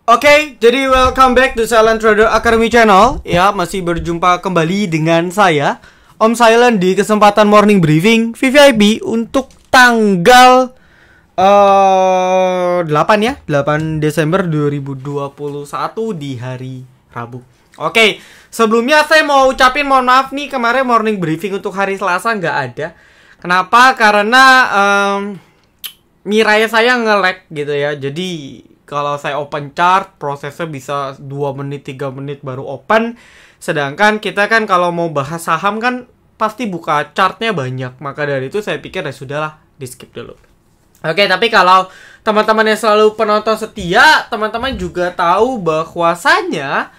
Oke, jadi welcome back to Silent Trader Academy Channel. Ya, masih berjumpa kembali dengan saya, Om Silent, di kesempatan morning briefing VVIP untuk tanggal 8 ya, 8 Desember 2021 di hari Rabu. Oke, sebelumnya saya mau ucapin mohon maaf nih, kemarin morning briefing untuk hari Selasa nggak ada. Kenapa? Karena Mirai saya nge-lag gitu ya. Jadi kalau saya open chart, prosesnya bisa 2 menit, 3 menit baru open. Sedangkan kita kan kalau mau bahas saham kan pasti buka chartnya banyak. Maka dari itu saya pikir ya sudahlah, di skip dulu. Oke, tapi kalau teman-teman yang selalu penonton setia, teman-teman juga tahu bahwasanya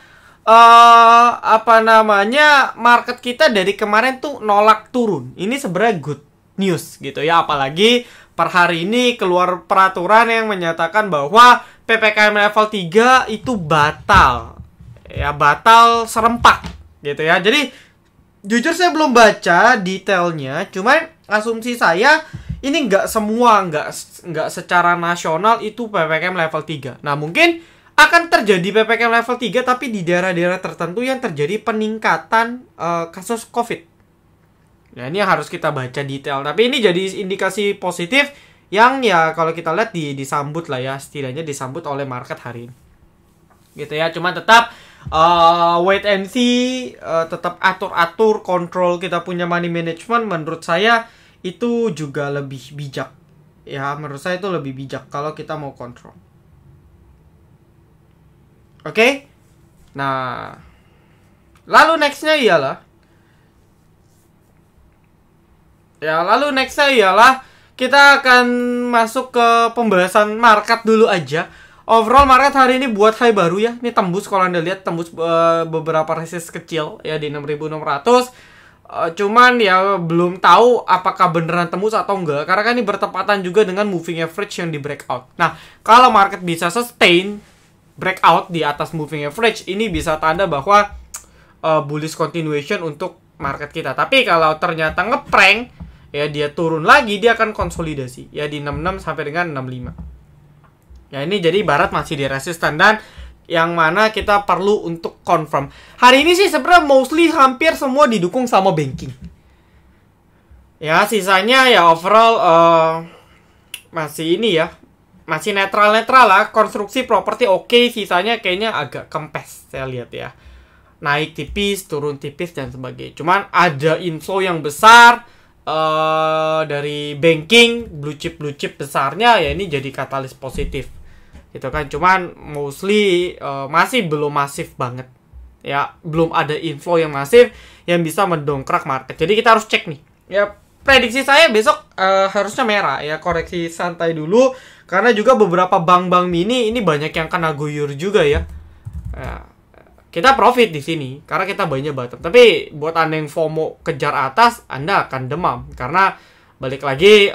market kita dari kemarin tuh nolak turun. Ini sebenarnya good news gitu ya. Apalagi per hari ini keluar peraturan yang menyatakan bahwa PPKM level 3 itu batal. Ya, batal serempak gitu ya. Jadi jujur saya belum baca detailnya, cuman asumsi saya ini nggak secara nasional itu PPKM level 3. Nah, mungkin akan terjadi PPKM level 3 tapi di daerah-daerah tertentu yang terjadi peningkatan kasus Covid. Nah, ini yang harus kita baca detail. Tapi ini jadi indikasi positif yang ya kalau kita lihat disambut lah ya, setidaknya disambut oleh market hari ini. Gitu ya, cuma tetap wait and see, tetap atur-atur, kontrol kita punya money management, menurut saya itu juga lebih bijak. Ya, menurut saya itu lebih bijak kalau kita mau kontrol. Oke? Nah, lalu nextnya ialah kita akan masuk ke pembahasan market dulu aja. Overall market hari ini buat high baru ya. Ini tembus, kalau Anda lihat tembus beberapa resist kecil ya di 6.600. Cuman ya belum tahu apakah beneran tembus atau enggak, karena kan ini bertepatan juga dengan moving average yang di breakout. Nah, kalau market bisa sustain breakout di atas moving average, ini bisa tanda bahwa bullish continuation untuk market kita. Tapi kalau ternyata ngeprank ya, dia turun lagi, dia akan konsolidasi ya di 66 sampai dengan 65. Ya, ini jadi ibarat masih di resisten dan yang mana kita perlu untuk confirm. Hari ini sih sebenarnya mostly hampir semua didukung sama banking. Ya, sisanya ya overall masih ini ya, masih netral-netral lah. Konstruksi properti oke, sisanya kayaknya agak kempes saya lihat ya. Naik tipis, turun tipis dan sebagainya. Cuman ada inflow yang besar dari banking, blue chip besarnya ya, ini jadi katalis positif gitu kan. Cuman mostly masih belum masif banget ya, belum ada inflow yang masif yang bisa mendongkrak market. Jadi kita harus cek nih ya. Prediksi saya besok harusnya merah ya, koreksi santai dulu, karena juga beberapa bank-bank mini ini banyak yang kena guyur juga ya. Kita profit di sini karena kita banyak bottom. Tapi buat Anda yang FOMO kejar atas, Anda akan demam karena balik lagi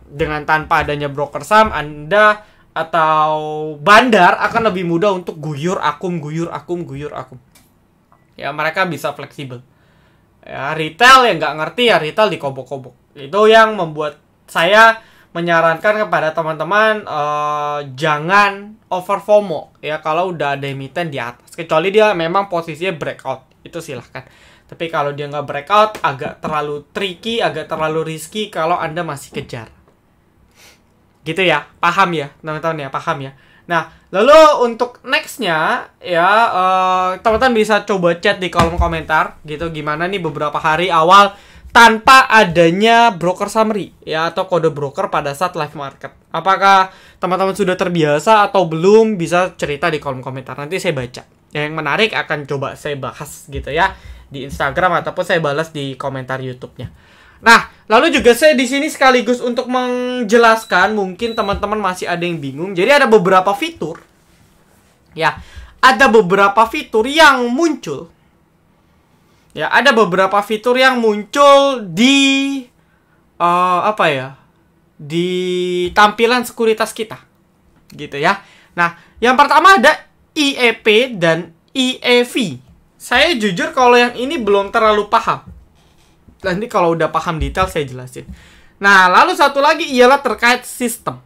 dengan tanpa adanya broker saham, Anda atau bandar akan lebih mudah untuk guyur akum. Ya, mereka bisa fleksibel. Ya, retail yang nggak ngerti ya retail dikobok-kobok. Itu yang membuat saya menyarankan kepada teman-teman jangan over FOMO ya kalau udah ada emiten di atas, kecuali dia memang posisinya breakout, itu silahkan. Tapi kalau dia nggak breakout, agak terlalu tricky, agak terlalu risky kalau Anda masih kejar. Gitu ya, paham ya teman-teman ya, paham ya. Nah, lalu untuk nextnya ya, teman-teman bisa coba chat di kolom komentar gitu, gimana nih beberapa hari awal tanpa adanya broker summary ya, atau kode broker pada saat live market. Apakah teman-teman sudah terbiasa atau belum? Bisa cerita di kolom komentar, nanti saya baca. Yang menarik akan coba saya bahas gitu ya di Instagram, ataupun saya balas di komentar YouTube-nya. Nah, lalu juga saya di sini sekaligus untuk menjelaskan, mungkin teman-teman masih ada yang bingung. Jadi ada beberapa fitur ya, ada beberapa fitur yang muncul. Ya, ada beberapa fitur yang muncul di di tampilan sekuritas kita. Gitu ya. Nah, yang pertama ada IEP dan IEV. Saya jujur kalau yang ini belum terlalu paham. Nanti kalau udah paham detail saya jelasin. Nah, lalu satu lagi ialah terkait sistem.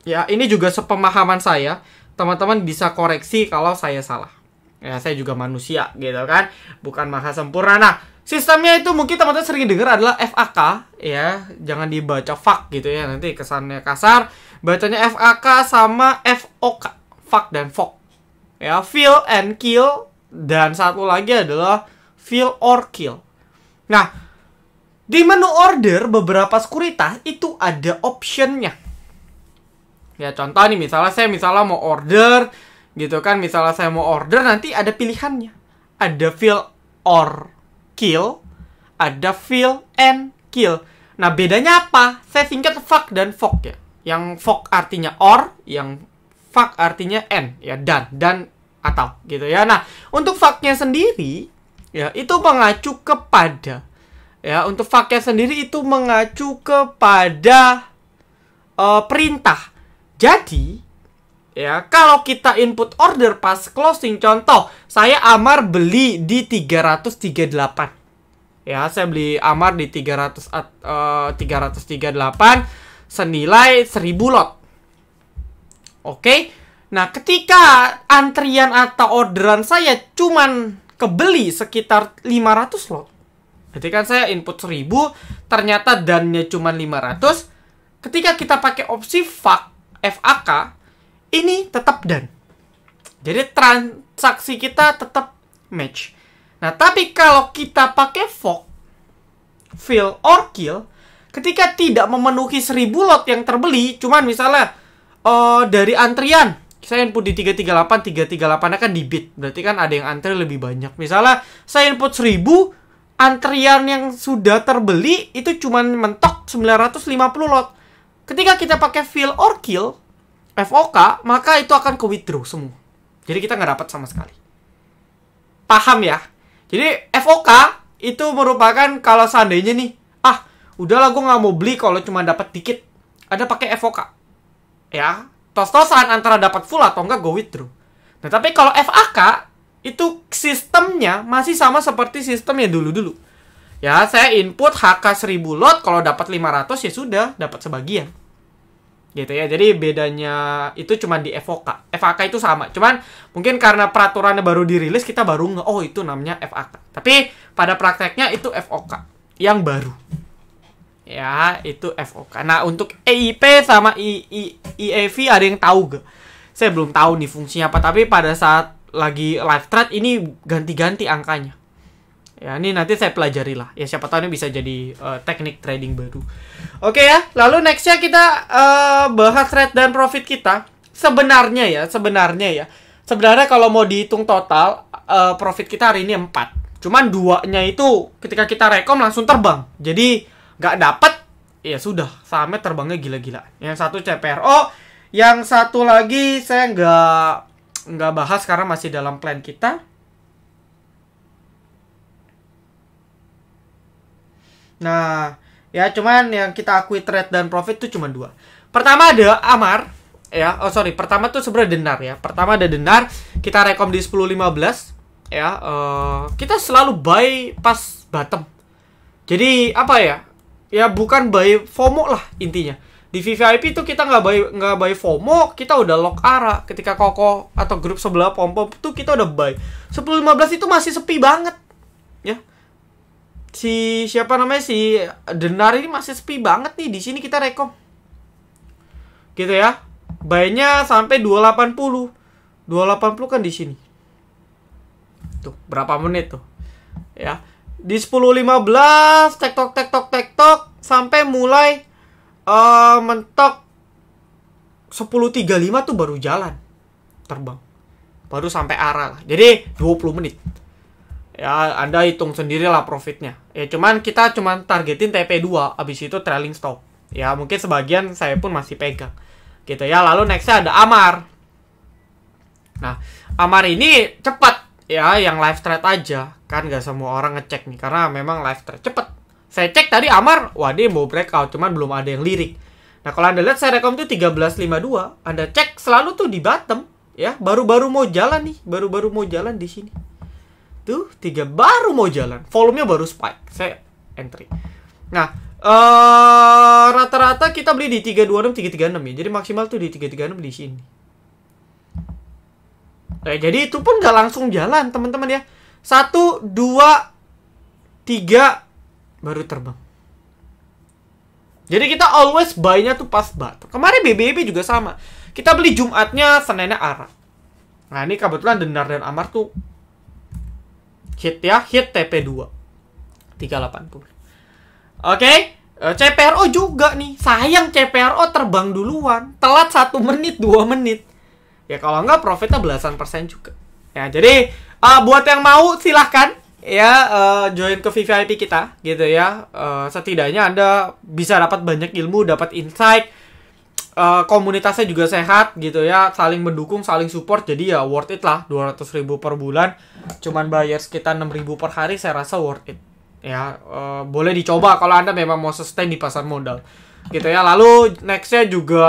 Ya, ini juga sepemahaman saya. teman-teman bisa koreksi kalau saya salah. Ya, saya juga manusia gitu kan, bukan maha sempurna. Nah, sistemnya itu mungkin teman-teman sering dengar adalah FAK ya, jangan dibaca fuck gitu ya, nanti kesannya kasar. Bacanya FAK sama FOK, fuck dan fok. Ya, fill and kill, dan satu lagi adalah fill or kill. Nah, di menu order beberapa sekuritas itu ada optionnya. Ya, contoh nih, misalnya mau order gitu kan, misalnya saya mau order, nanti ada pilihannya. Ada fill or kill, ada fill and kill. Nah, bedanya apa? Saya singkat fuck dan fok ya. Yang fuck artinya or, yang fuck artinya and, ya dan atau gitu ya. Nah, untuk fucknya sendiri ya itu mengacu kepada untuk fucknya sendiri itu mengacu kepada perintah. Jadi ya, kalau kita input order pas closing, contoh saya Amar beli di 338. Ya, saya beli Amar di 338 senilai 1000 lot. Oke. Nah, ketika antrian atau orderan saya cuman kebeli sekitar 500 lot. Berarti kan saya input 1000, ternyata dannya cuman 500. Ketika kita pakai opsi FAK, ini tetap dan. Jadi transaksi kita tetap match. Nah, tapi kalau kita pakai FOK, fill or kill, ketika tidak memenuhi 1000 lot yang terbeli, cuman misalnya dari antrian saya input di 338 akan di bid, berarti kan ada yang antri lebih banyak. Misalnya saya input 1000, antrian yang sudah terbeli itu cuman mentok 950 lot. Ketika kita pakai fill or kill, FOK, maka itu akan ke withdraw semua. Jadi kita nggak dapat sama sekali. Paham ya? Jadi FOK itu merupakan kalau seandainya nih, udahlah gue nggak mau beli kalau cuma dapat dikit, ada pakai FOK. Ya, tos-tosan antara dapat full atau enggak gue withdraw. Nah, tapi kalau FAK itu sistemnya masih sama seperti sistemnya dulu-dulu. Ya, saya input HK 1000 lot, kalau dapat 500 ya sudah, dapat sebagian. Gitu ya. Jadi bedanya itu cuma di FOK. FAK itu sama. Cuman mungkin karena peraturannya baru dirilis, kita baru itu namanya FAK. Tapi pada prakteknya itu FOK yang baru. Ya, itu FOK. Nah, untuk EIP sama EAV ada yang tahu gak? Saya belum tahu nih fungsinya apa, tapi pada saat lagi live trade ini ganti-ganti angkanya. Ya, ini nanti saya pelajari lah. Ya, siapa tahu ini bisa jadi teknik trading baru. Oke ya, lalu nextnya kita bahas trade dan profit kita. Sebenarnya kalau mau dihitung total, profit kita hari ini 4. Cuman 2-nya itu ketika kita rekom langsung terbang. Jadi nggak dapat, ya sudah, sahamnya terbangnya gila-gila. Yang satu CPRO, yang satu lagi saya nggak bahas karena masih dalam plan kita. Nah, ya cuman yang kita akui trade dan profit itu cuma 2. Pertama ada Amar, ya. Pertama tuh sebenarnya Denar ya. Pertama ada Denar, kita rekom di 10.15, ya. Kita selalu buy pas bottom. Jadi apa ya? Ya bukan buy FOMO lah intinya. Di VVIP itu kita nggak buy FOMO, kita udah lock arah. Ketika Koko atau grup sebelah pom-pom tuh kita udah buy. 10.15 itu masih sepi banget, ya. Si Denar ini masih sepi banget nih, di sini kita rekom. Gitu ya. Buy-nya sampai 280. 280 kan di sini. Tuh, berapa menit tuh? Ya. Di 10.15 tektok sampai mulai mentok 10.35 tuh baru jalan terbang, baru sampai arah lah. Jadi 20 menit ya, Anda hitung sendirilah profitnya ya. Kita targetin TP2, abis itu trailing stop ya. Mungkin sebagian saya pun masih pegang gitu ya. Lalu nextnya ada Amar. Nah, Amar ini cepat ya, yang live trade aja kan, gak semua orang ngecek nih karena memang live trade cepet. Saya cek tadi Amar, dia mau breakout, cuman belum ada yang lirik. Nah, kalau Anda lihat saya rekom tuh 13.52, Anda cek selalu tuh di bottom ya, baru-baru mau jalan nih, baru-baru mau jalan di sini. Tuh, baru mau jalan, volumenya baru spike, saya entry. Nah, rata-rata kita beli di 326, 336 ya. Jadi maksimal tuh di 336 di sini. Jadi itu pun nggak langsung jalan teman-teman ya. 1, 2, 3 baru terbang. Jadi kita always buy-nya tuh pas bottom. Kemarin BBB juga sama. Kita beli Jumatnya, Seninnya arah. Nah ini kebetulan Denar dan Amar tuh hit ya, hit TP2 380. Oke, CPRO juga nih. Sayang CPRO terbang duluan, telat 1 menit 2 menit. Ya kalau nggak profitnya belasan persen juga. Ya jadi buat yang mau silahkan ya join ke VVIP kita gitu ya. Setidaknya Anda bisa dapat banyak ilmu, dapat insight. Komunitasnya juga sehat gitu ya, saling mendukung, saling support, jadi ya worth it lah. 200.000 per bulan, cuman bayar sekitar 6.000 per hari, saya rasa worth it ya. Boleh dicoba kalau Anda memang mau sustain di pasar modal gitu ya. Lalu nextnya juga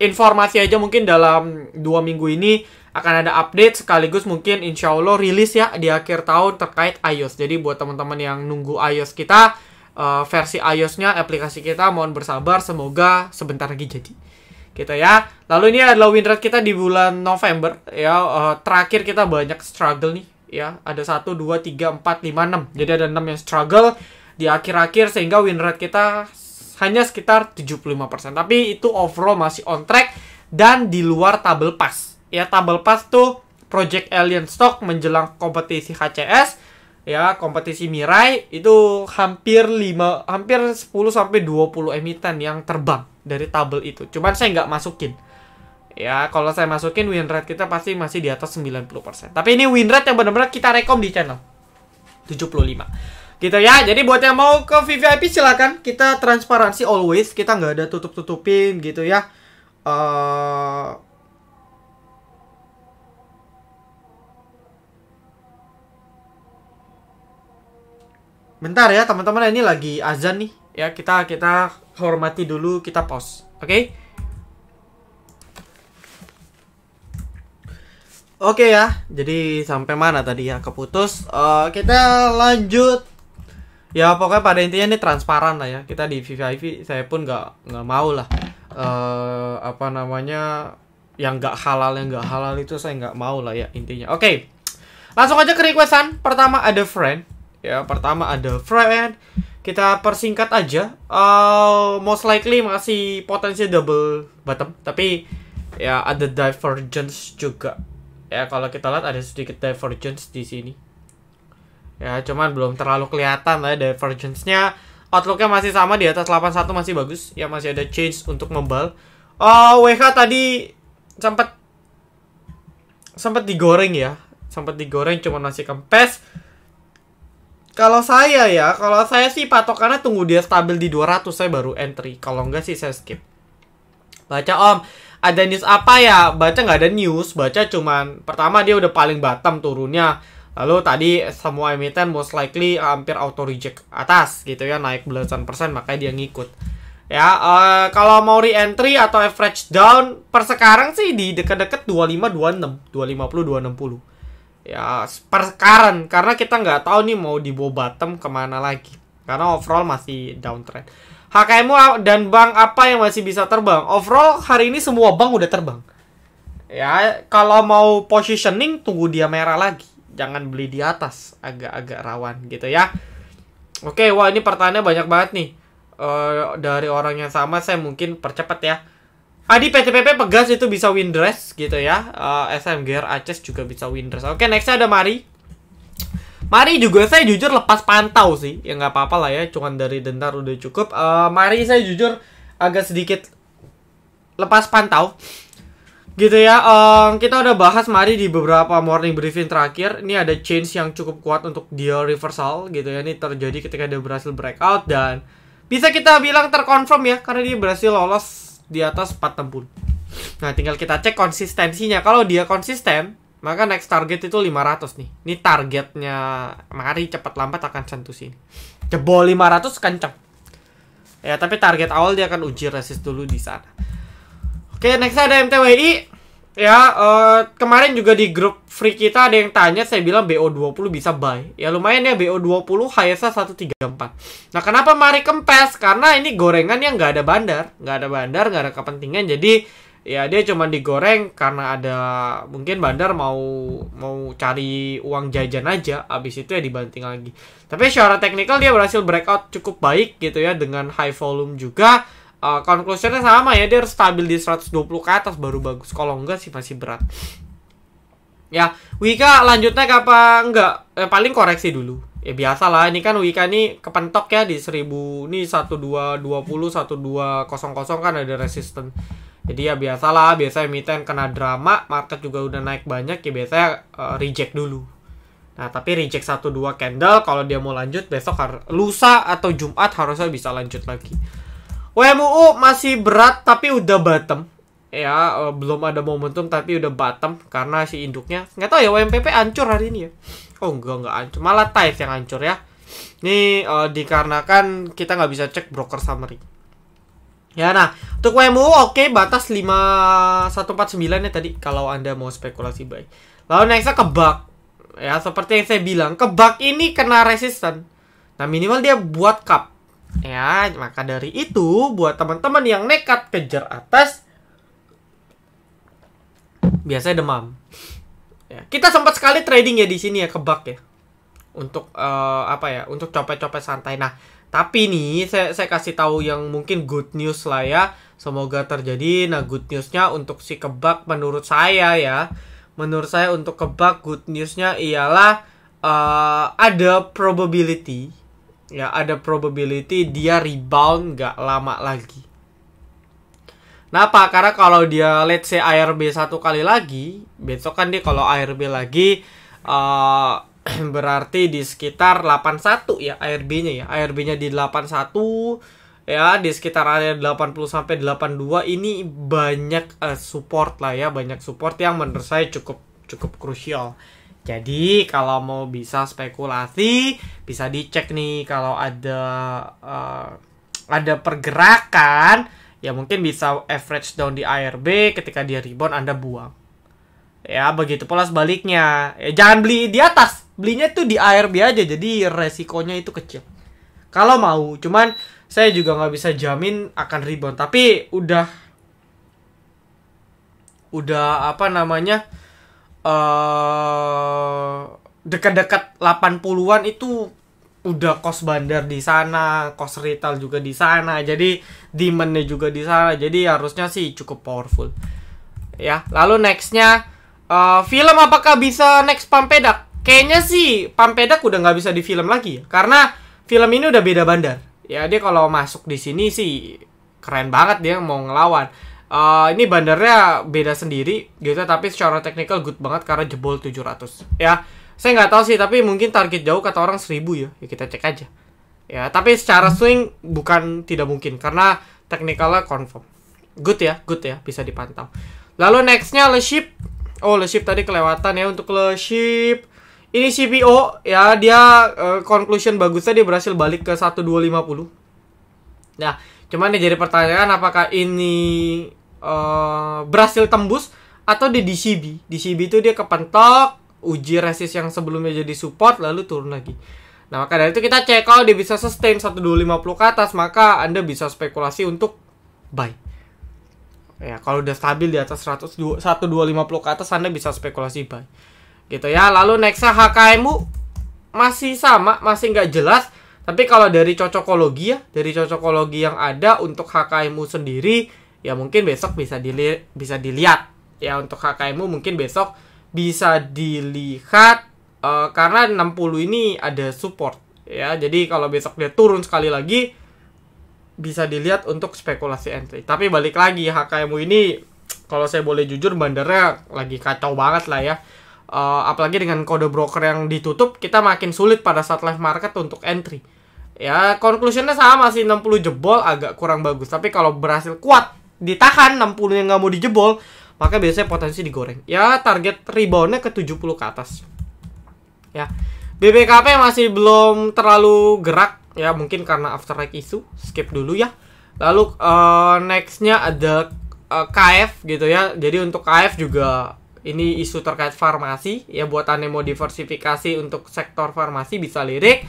informasi aja, mungkin dalam 2 minggu ini akan ada update sekaligus mungkin insya Allah rilis ya di akhir tahun terkait iOS. Jadi buat teman-teman yang nunggu iOS kita, versi iOS-nya aplikasi kita, mohon bersabar, semoga sebentar lagi jadi gitu ya. Lalu ini adalah win rate kita di bulan November ya. Terakhir kita banyak struggle nih ya. Ada 1, 2, 3, 4, 5, 6. Jadi ada 6 yang struggle di akhir-akhir sehingga win rate kita hanya sekitar 75%. Tapi itu overall masih on track dan di luar tabel pass. Ya, tabel pass tuh Project Alien Stock menjelang kompetisi HCS ya, kompetisi Mirai itu hampir 10 sampai 20 emiten yang terbang dari tabel itu. Cuman saya nggak masukin. Ya, kalau saya masukin win rate kita pasti masih di atas 90%. Tapi ini win rate yang benar-benar kita rekom di channel. 75. Gitu ya. Jadi buat yang mau ke VVIP silakan. Kita transparansi always, kita nggak ada tutup-tutupin gitu ya. Bentar ya teman-teman, ini lagi azan nih ya, kita hormati dulu, kita pause. Oke ya, jadi sampai mana tadi ya, keputus. Kita lanjut ya, pokoknya pada intinya ini transparan lah ya. Kita di VVIP saya pun nggak mau lah apa namanya, yang nggak halal itu saya nggak mau lah ya intinya. Oke, langsung aja ke requestan. Pertama ada friend. Ya, pertama ada friend. Kita persingkat aja. Most likely masih potensi double bottom, tapi ya ada divergence juga. Ya, kalau kita lihat ada sedikit divergence di sini. Ya, cuman belum terlalu kelihatan lah divergence-nya. Outlook-nya masih sama di atas 81, masih bagus. Ya, masih ada change untuk membal. WH tadi sempat digoreng ya. Sempat digoreng, cuman masih kempes. Kalau saya sih patokannya tunggu dia stabil di 200, saya baru entry. Kalau enggak sih saya skip. Baca om, ada news apa ya? Baca nggak ada news, baca cuman pertama dia udah paling bottom turunnya. Lalu tadi semua emiten most likely hampir auto reject atas gitu ya, naik belasan persen, makanya dia ngikut. Ya, kalau mau re-entry atau average down per sekarang sih di deket-deket 25, 26, 250, 260. Ya, per sekarang, karena kita nggak tahu nih mau dibawa bottom kemana lagi. Karena overall masih downtrend. HKMU dan bank apa yang masih bisa terbang? Overall hari ini semua bank udah terbang. Ya, kalau mau positioning tunggu dia merah lagi. Jangan beli di atas, agak-agak rawan gitu ya. Oke, wah ini pertanyaannya banyak banget nih. Dari orang yang sama, saya mungkin percepat ya. Adi PTPP Pegas itu bisa win dress gitu ya. SMGR Aceh juga bisa win dress. Oke, next ada Mari. Mari juga saya jujur lepas pantau sih. Ya nggak apa-apa lah ya. Cuman dari Dentar udah cukup. Mari saya jujur agak sedikit lepas pantau. Gitu ya. Kita udah bahas Mari di beberapa morning briefing terakhir. Ini ada change yang cukup kuat untuk dia reversal gitu ya. Ini terjadi ketika dia berhasil breakout. Dan bisa kita bilang terkonfirm ya. Karena dia berhasil lolos di atas 460. Nah, tinggal kita cek konsistensinya. Kalau dia konsisten, maka next target itu 500 nih. Ini targetnya Mari cepat lambat akan sentuh sini. Jebol 500 kenceng. Ya, tapi target awal dia akan uji resist dulu di sana. Oke, next ada MTWI. Ya, kemarin juga di grup free kita ada yang tanya, saya bilang BO20 bisa buy. Ya lumayan ya, BO20 HSA 134. Nah, kenapa Mari kempes? Karena ini gorengan yang nggak ada bandar, nggak ada kepentingan. Jadi Ya dia cuma digoreng karena ada mungkin bandar mau cari uang jajan aja, abis itu ya dibanting lagi. Tapi secara teknikal dia berhasil breakout cukup baik gitu ya, dengan high volume juga. Conclusionnya sama ya, dia harus stabil di 120 ke atas baru bagus, kalau enggak sih masih berat. Ya, Wika lanjutnya kapan enggak? Paling koreksi dulu. Ya biasa lah, ini kan Wika ini kepentok ya di 1000, ini 1220, 1200 kan ada resistance. Jadi ya biasalah, biasanya emiten kena drama, market juga udah naik banyak, ya biasanya reject dulu. Nah, tapi reject 1-2 candle, kalau dia mau lanjut besok lusa atau Jumat harusnya bisa lanjut lagi. WMUU masih berat tapi udah bottom. Ya, belum ada momentum tapi udah bottom karena si induknya. Nggak tahu ya, WMPP hancur hari ini ya. Oh, enggak hancur. Malah TIFE yang hancur ya. Ini dikarenakan kita nggak bisa cek broker summary. Ya, nah, untuk WMU oke, batas 5149 ya tadi kalau Anda mau spekulasi buy. Lalu nextnya kebak. Ya, seperti yang saya bilang, kebak ini kena resisten. Nah, minimal dia buat cup. Ya, maka dari itu buat teman-teman yang nekat kejar atas, biasanya demam. Ya, kita sempat sekali trading ya di sini ya, kebak ya. Untuk untuk copet-copet santai. Nah, tapi nih saya kasih tahu yang mungkin good news lah ya. Semoga terjadi. Nah, good newsnya untuk si kebak menurut saya ya. Menurut saya untuk kebak good newsnya ialah ada probability. Ya, ada probability dia rebound gak lama lagi. Kenapa? Karena kalau dia let's say ARB satu kali lagi, besok kan dia kalau ARB lagi berarti di sekitar 81 ya ARB-nya ya. ARB-nya di 81 ya, di sekitar area 80 sampai 82 ini banyak support lah ya, banyak support yang menurut saya cukup krusial. Jadi kalau mau bisa spekulasi bisa dicek nih kalau ada pergerakan ya, mungkin bisa average down di ARB, ketika dia rebound Anda buang. Ya, begitu pula sebaliknya. Ya, jangan beli di atas. Belinya tuh di ARB aja, jadi resikonya itu kecil. Kalau mau, cuman saya juga nggak bisa jamin akan rebound. Tapi udah dekat-dekat 80-an itu udah cost bandar di sana, cost retail juga di sana, jadi demand-nya juga di sana, jadi harusnya sih cukup powerful. Ya, lalu nextnya film apakah bisa next Pampedak? Kayaknya sih Pampedak udah nggak bisa di film lagi ya, karena film ini udah beda bandar. Ya, dia kalau masuk di sini sih keren banget dia mau ngelawan. Ini bandarnya beda sendiri gitu, tapi secara technical good banget karena jebol 700. Ya, saya nggak tahu sih, tapi mungkin target jauh kata orang 1000 ya. Ya kita cek aja. Ya, tapi secara swing bukan tidak mungkin karena technicalnya confirm. Good ya, bisa dipantau. Lalu nextnya Leship. Oh, Leship tadi kelewatan ya. Untuk Leship ini CPO ya, dia conclusion bagusnya dia berhasil balik ke 1250. Nah, cuman yang jadi pertanyaan apakah ini berhasil tembus atau di DCB. DCB itu dia kepentok, uji resist yang sebelumnya jadi support lalu turun lagi. Nah, maka dari itu kita cek kalau dia bisa sustain 1250 ke atas, maka Anda bisa spekulasi untuk buy. Ya, kalau udah stabil di atas 1250 ke atas Anda bisa spekulasi buy. Gitu ya. Lalu nextnya HKMU masih sama, masih nggak jelas. Tapi kalau dari cocokologi ya, dari cocokologi yang ada untuk HKMU sendiri, ya mungkin besok bisa dilihat. Ya, untuk HKMU mungkin besok bisa dilihat karena 60 ini ada support. Ya, jadi kalau besok dia turun sekali lagi, bisa dilihat untuk spekulasi entry. Tapi balik lagi, HKMU ini, kalau saya boleh jujur, bandarnya lagi kacau banget lah ya. Apalagi dengan kode broker yang ditutup, kita makin sulit pada saat live market untuk entry. Ya, conclusionnya sama sih, 60 jebol agak kurang bagus. Tapi kalau berhasil kuat ditahan 60 yang nggak mau dijebol, maka biasanya potensi digoreng. Ya, target reboundnya ke 70 ke atas. Ya, BBKP masih belum terlalu gerak. Ya, mungkin karena after like isu. Skip dulu ya. Lalu nextnya ada KF gitu ya. Jadi untuk KF juga ini isu terkait farmasi. Ya, buat anda mau diversifikasi untuk sektor farmasi bisa lirik.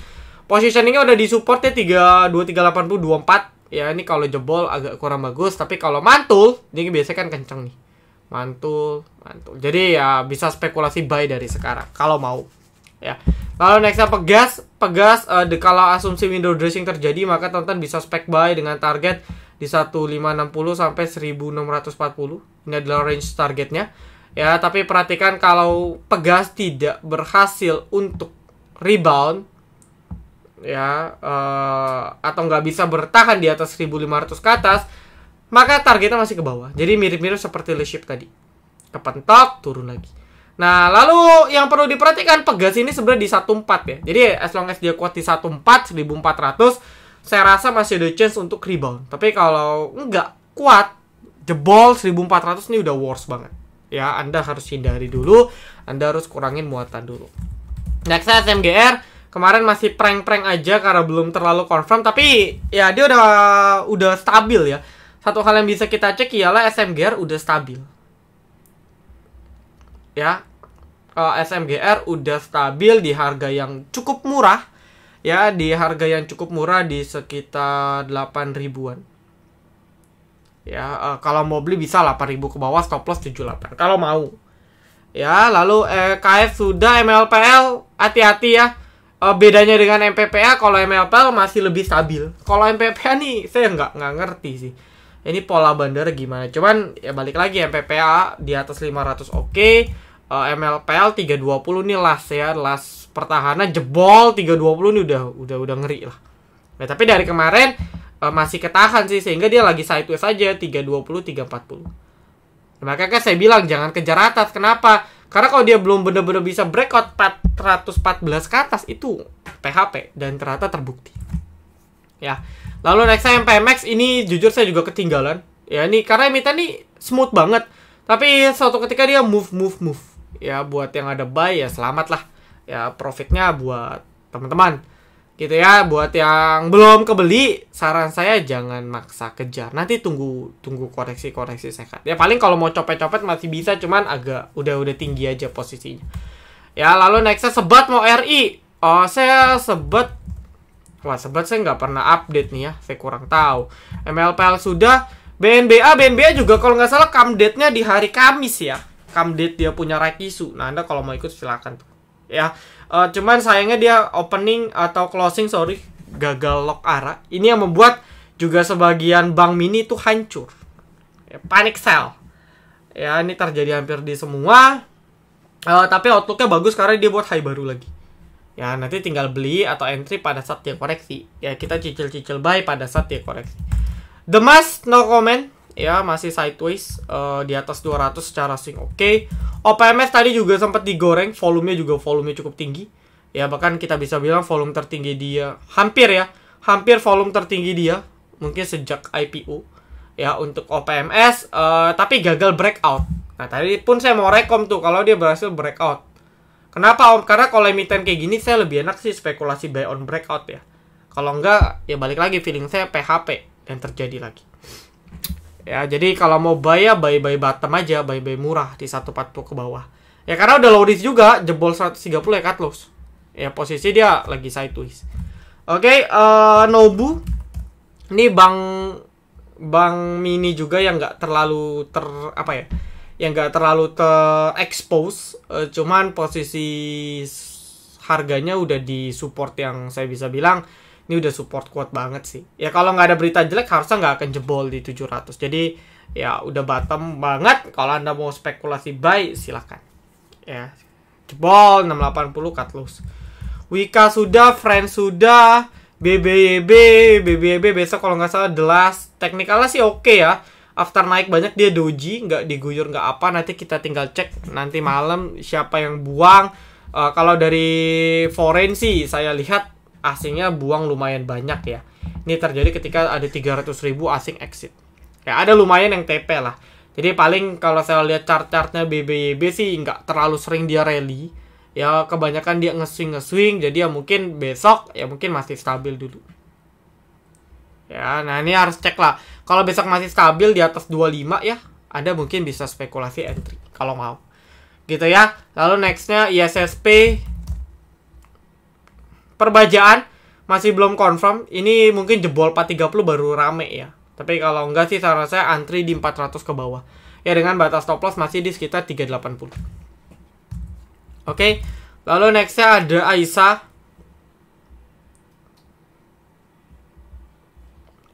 Positioningnya udah di support ya 32, 380, 24. Ya ini kalau jebol agak kurang bagus, tapi kalau mantul ini biasanya kan kenceng nih. Mantul. Jadi ya bisa spekulasi buy dari sekarang kalau mau. Ya. Lalu nextnya Pegas kalau asumsi window dressing terjadi maka tonton bisa spek buy dengan target di 1560 sampai 1640. Ini adalah range targetnya. Ya, tapi perhatikan kalau Pegas tidak berhasil untuk rebound ya atau nggak bisa bertahan di atas 1500 ke atas, maka targetnya masih ke bawah. Jadi mirip-mirip seperti leadership tadi. Kepentok, turun lagi. Nah, lalu yang perlu diperhatikan Pegas ini sebenarnya di 14 ya. Jadi as long as dia kuat di 14 1400, saya rasa masih ada chance untuk rebound. Tapi kalau nggak kuat, jebol 1400 ini udah worse banget. Ya, Anda harus hindari dulu, Anda harus kurangin muatan dulu. Next SMGR, kemarin masih prank-prank aja karena belum terlalu confirm, tapi ya dia udah stabil ya. Satu hal yang bisa kita cek ialah SMGR udah stabil. Ya, SMGR udah stabil di harga yang cukup murah. Ya, di harga yang cukup murah di sekitar 8 ribuan. Ya, kalau mau beli bisa 8.000 ke bawah, stop loss 78 kalau mau. Ya, lalu KF sudah, MLPL hati-hati ya. Bedanya dengan MPPA, kalau MLPL masih lebih stabil. Kalau MPPA nih saya nggak ngerti sih. Ini pola bandar gimana? Cuman ya balik lagi, MPPA di atas 500 oke. MLPL 320 nih last ya, last pertahanan jebol 320 nih udah ngeri lah. Nah, tapi dari kemarin masih ketahan sih, sehingga dia lagi sideways aja 320 340. Makanya saya bilang jangan kejar atas. Kenapa? Karena kalau dia belum benar-benar bisa breakout 414 ke atas itu PHP, dan ternyata terbukti. Ya. Lalu next MPMX ini jujur saya juga ketinggalan. Ya ini karena emiten nih smooth banget. Tapi suatu ketika dia move. Ya buat yang ada buy ya selamat lah. Ya profitnya buat teman-teman. Gitu ya, buat yang belum kebeli, saran saya jangan maksa kejar. Nanti tunggu koreksi sehat. Ya paling kalau mau copet-copet masih bisa, cuman agak udah tinggi aja posisinya. Ya lalu nextnya Sebat mau RI. Saya Sebat saya nggak pernah update nih ya, saya kurang tahu. MLPL sudah, BNBA juga kalau nggak salah come date-nya di hari Kamis ya. Come date dia punya right issue. Nah, Anda kalau mau ikut silakan tuh. Ya, cuman sayangnya dia opening atau closing gagal lock ARA. Ini yang membuat juga sebagian bank mini itu hancur. Ya, panic sell. Ya, ini terjadi hampir di semua. Tapi outlooknya bagus karena dia buat high baru lagi. Ya, nanti tinggal beli atau entry pada saat dia koreksi. Ya, kita cicil buy pada saat dia koreksi. Demas no comment. Ya, masih sideways di atas 200 secara swing oke. OPMS tadi juga sempat digoreng, volumenya cukup tinggi. Ya, bahkan kita bisa bilang volume tertinggi dia hampir volume tertinggi dia mungkin sejak IPO. Ya, untuk OPMS tapi gagal breakout. Nah, tadi pun saya mau rekom tuh kalau dia berhasil breakout. Kenapa Om? Karena kalau emiten kayak gini saya lebih enak sih spekulasi buy on breakout ya. Kalau enggak, ya balik lagi feeling saya PHP yang terjadi lagi. Ya, jadi kalau mau buy ya buy bottom aja, buy murah di 140 ke bawah. Ya karena udah low risk juga, jebol 130 ya cut loss. Ya posisi dia lagi sideways. Oke, Nobu. Ini bank mini juga yang nggak terlalu yang nggak terlalu ter-expose. Cuman posisi harganya udah di support yang saya bisa bilang ini udah support kuat banget sih. Ya kalau nggak ada berita jelek harusnya nggak akan jebol di 700. Jadi ya udah bottom banget. Kalau Anda mau spekulasi buy silakan. Ya jebol 680 cut loss. Wika sudah, Friends sudah, BBYB besok kalau nggak salah The Last. Teknikalnya sih oke ya. After naik banyak dia doji, nggak diguyur nggak apa. Nanti kita tinggal cek nanti malam siapa yang buang. Kalau dari foreign sih saya lihat asingnya buang lumayan banyak ya. Ini terjadi ketika ada 300.000 asing exit. Ya ada lumayan yang TP lah. Jadi paling kalau saya lihat chart-chartnya BBYB sih nggak terlalu sering dia rally. Ya kebanyakan dia nge-swing. Jadi ya mungkin besok ya mungkin masih stabil dulu. Ya nah ini harus cek lah. Kalau besok masih stabil di atas 25 ya, Anda mungkin bisa spekulasi entry kalau mau. Gitu ya. Lalu nextnya ISSP Perbajaan masih belum confirm. Ini mungkin jebol 430 baru rame ya. Tapi kalau enggak sih saran saya antri di 400 ke bawah. Ya dengan batas stop loss masih di sekitar 380. Oke. Lalu nextnya ada Aisyah.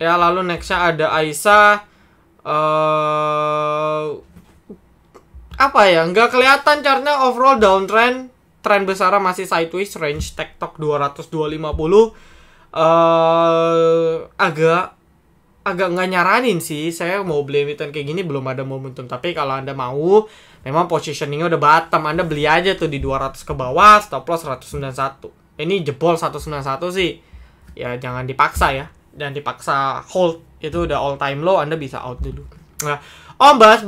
Ya lalu nextnya ada Aisyah. Apa ya? Nggak kelihatan chartnya overall downtrend. Tren besar masih sideways, range TikTok 200-250. Agak nggak nyaranin sih. Saya mau beli emiten kayak gini belum ada momentum. Tapi kalau Anda mau, memang positioningnya udah bottom, Anda beli aja tuh di 200 ke bawah, stop loss 191. Ini jebol 191 sih. Ya jangan dipaksa ya. Jangan dipaksa hold. Itu udah all time low, Anda bisa out dulu. Nah, bahas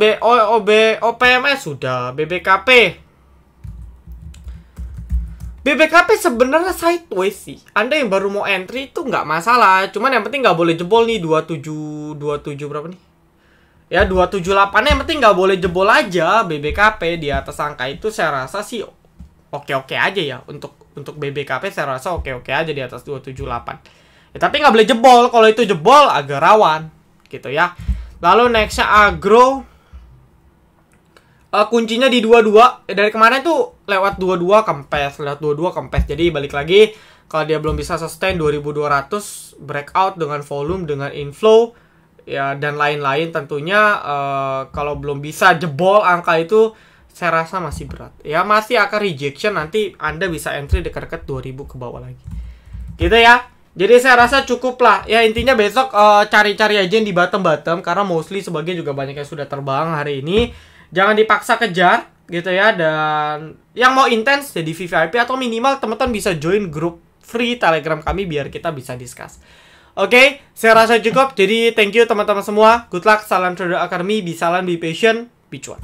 OPMS sudah, BBKP. BBKP sebenarnya sideways sih. Anda yang baru mau entry itu nggak masalah. Cuman yang penting nggak boleh jebol nih 27 berapa nih? Ya 278 yang penting nggak boleh jebol aja. BBKP di atas angka itu saya rasa sih oke-oke aja ya. Untuk BBKP saya rasa oke-oke aja di atas 278. Ya, tapi nggak boleh jebol. Kalau itu jebol agak rawan gitu ya. Lalu nextnya Agro. Kuncinya di 22. Dari kemarin tuh lewat 22 kempes, jadi balik lagi. Kalau dia belum bisa sustain 2200 breakout dengan volume, dengan inflow ya dan lain-lain tentunya. Kalau belum bisa jebol angka itu saya rasa masih berat ya, masih akan rejection. Nanti Anda bisa entry dekat-dekat 2000 ke bawah lagi gitu ya. Jadi saya rasa cukup lah ya. Intinya besok cari-cari aja yang di bottom-bottom, karena mostly sebagian juga banyak yang sudah terbang hari ini. Jangan dipaksa kejar gitu ya. Dan yang mau intens jadi VVIP atau minimal teman-teman bisa join grup free Telegram kami biar kita bisa discuss. Oke, saya rasa cukup. Jadi thank you teman-teman semua. Good luck, salam Trader Academy, be silent, be patient, be cuan.